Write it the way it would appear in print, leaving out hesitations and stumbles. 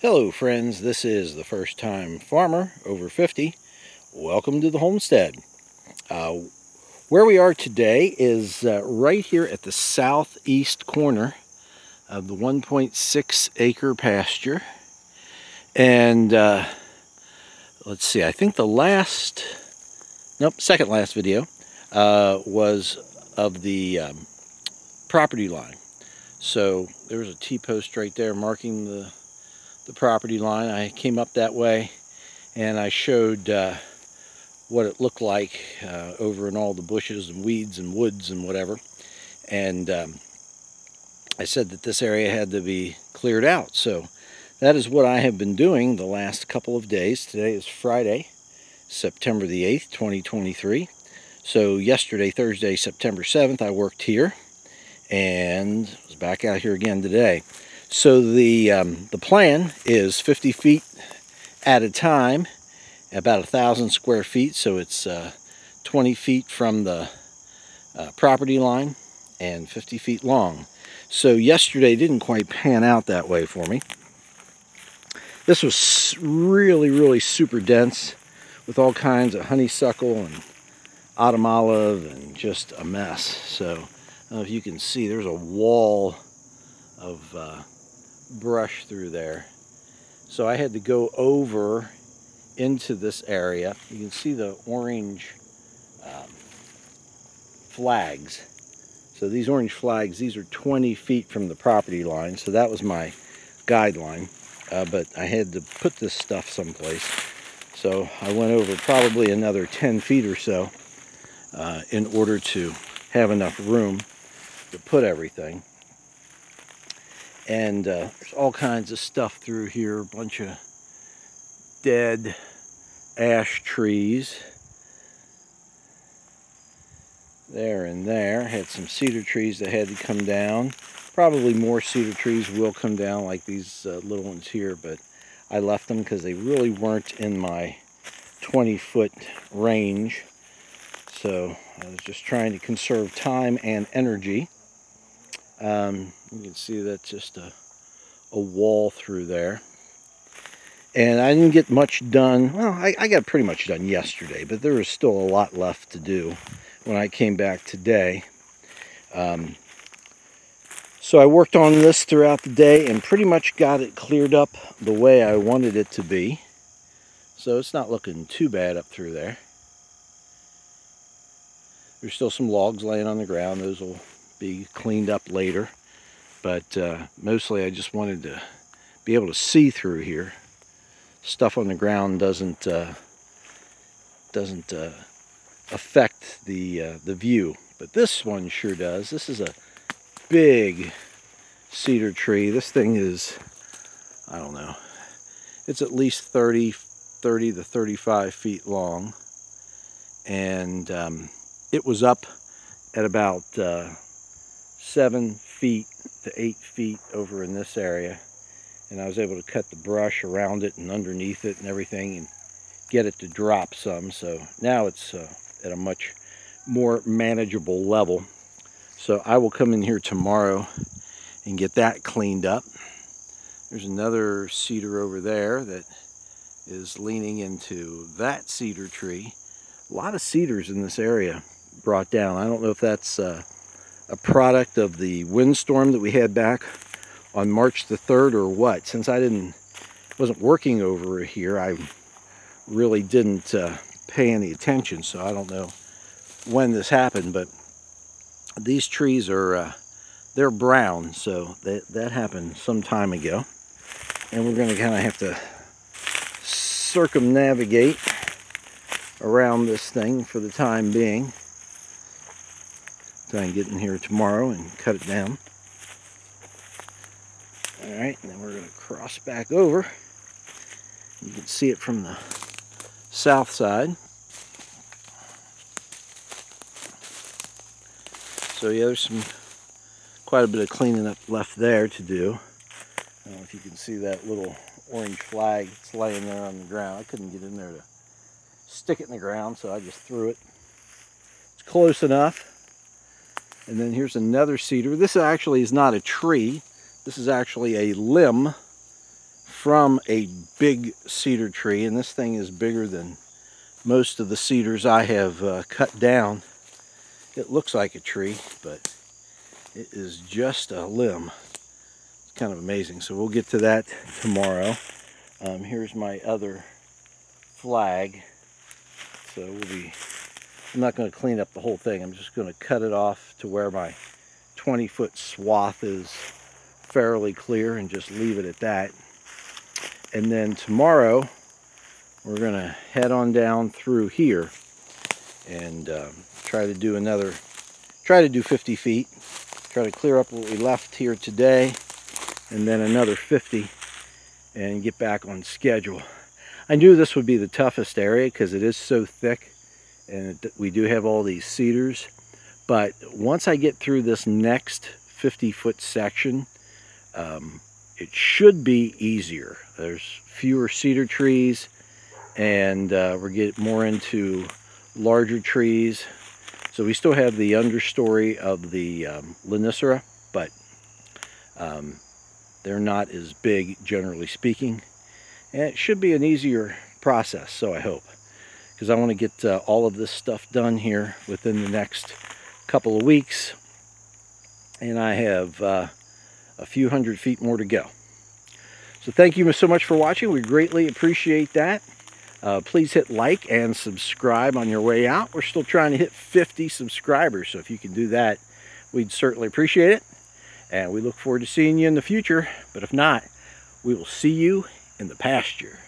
Hello friends, this is the First Time Farmer over 50. Welcome to the homestead. Where we are today is right here at the southeast corner of the 1.6 acre pasture. And let's see, I think the second last video was of the property line. So there was a T-post right there marking the property line. I came up that way and I showed what it looked like over in all the bushes and weeds and woods and whatever. And I said that this area had to be cleared out. So that is what I have been doing the last couple of days. Today is Friday, September the 8th, 2023. So yesterday, Thursday, September 7th, I worked here and was back out here again today. So the plan is 50 feet at a time, about 1,000 square feet. So it's 20 feet from the property line and 50 feet long. So yesterday didn't quite pan out that way for me. This was really super dense with all kinds of honeysuckle and autumn olive and just a mess. So I don't know if you can see, there's a wall of brush through there. So I had to go over into this area. You can see the orange flags. So these orange flags, these are 20 feet from the property line. So that was my guideline. But I had to put this stuff someplace. So I went over probably another 10 feet or so in order to have enough room to put everything. And there's all kinds of stuff through here, a bunch of dead ash trees. There and there. Had some cedar trees that had to come down. Probably more cedar trees will come down like these little ones here, but I left them because they really weren't in my 20-foot range. So I was just trying to conserve time and energy. You can see that's just a wall through there. And I didn't get much done. Well, I got pretty much done yesterday, but there was still a lot left to do when I came back today. So I worked on this throughout the day and pretty much got it cleared up the way I wanted it to be. So it's not looking too bad up through there. There's still some logs laying on the ground. Those will be cleaned up later. But mostly I just wanted to be able to see through here. Stuff on the ground doesn't affect the view, but this one sure does. This is a big cedar tree. This thing is, I don't know, it's at least 30 to 35 feet long, and it was up at about 7 feet to 8 feet over in this area, and I was able to cut the brush around it and underneath it and everything and get it to drop some. So now it's at a much more manageable level. So I will come in here tomorrow and get that cleaned up. There's another cedar over there that is leaning into that cedar tree. A lot of cedars in this area brought down. I don't know if that's a product of the windstorm that we had back on March the 3rd or what. Since I wasn't working over here, I really didn't pay any attention, so I don't know when this happened, but these trees are they're brown, so that happened some time ago, and we're going to kind of have to circumnavigate around this thing for the time being. Try and get in here tomorrow and cut it down. Alright, and then we're going to cross back over. You can see it from the south side. So yeah, there's quite a bit of cleaning up left there to do. I don't know if you can see that little orange flag that's laying there on the ground. I couldn't get in there to stick it in the ground, so I just threw it. It's close enough. And then here's another cedar. This actually is not a tree. This is actually a limb from a big cedar tree, and this thing is bigger than most of the cedars I have cut down. It looks like a tree, but it is just a limb. It's kind of amazing. So we'll get to that tomorrow. Here's my other flag. So I'm not going to clean up the whole thing. I'm just going to cut it off to where my 20-foot swath is fairly clear and just leave it at that. And then tomorrow we're going to head on down through here and try to do 50 feet. Try to clear up what we left here today, and then another 50 and get back on schedule. I knew this would be the toughest area because it is so thick, and we do have all these cedars. But once I get through this next 50-foot section, it should be easier. There's fewer cedar trees, and we're getting more into larger trees. So we still have the understory of the Lonicera, but they're not as big, generally speaking. And it should be an easier process, so I hope. Because I want to get all of this stuff done here within the next couple of weeks. And I have a few hundred feet more to go. So thank you so much for watching. We greatly appreciate that. Please hit like and subscribe on your way out. We're still trying to hit 50 subscribers, so if you can do that, we'd certainly appreciate it. And we look forward to seeing you in the future. But if not, we will see you in the pasture.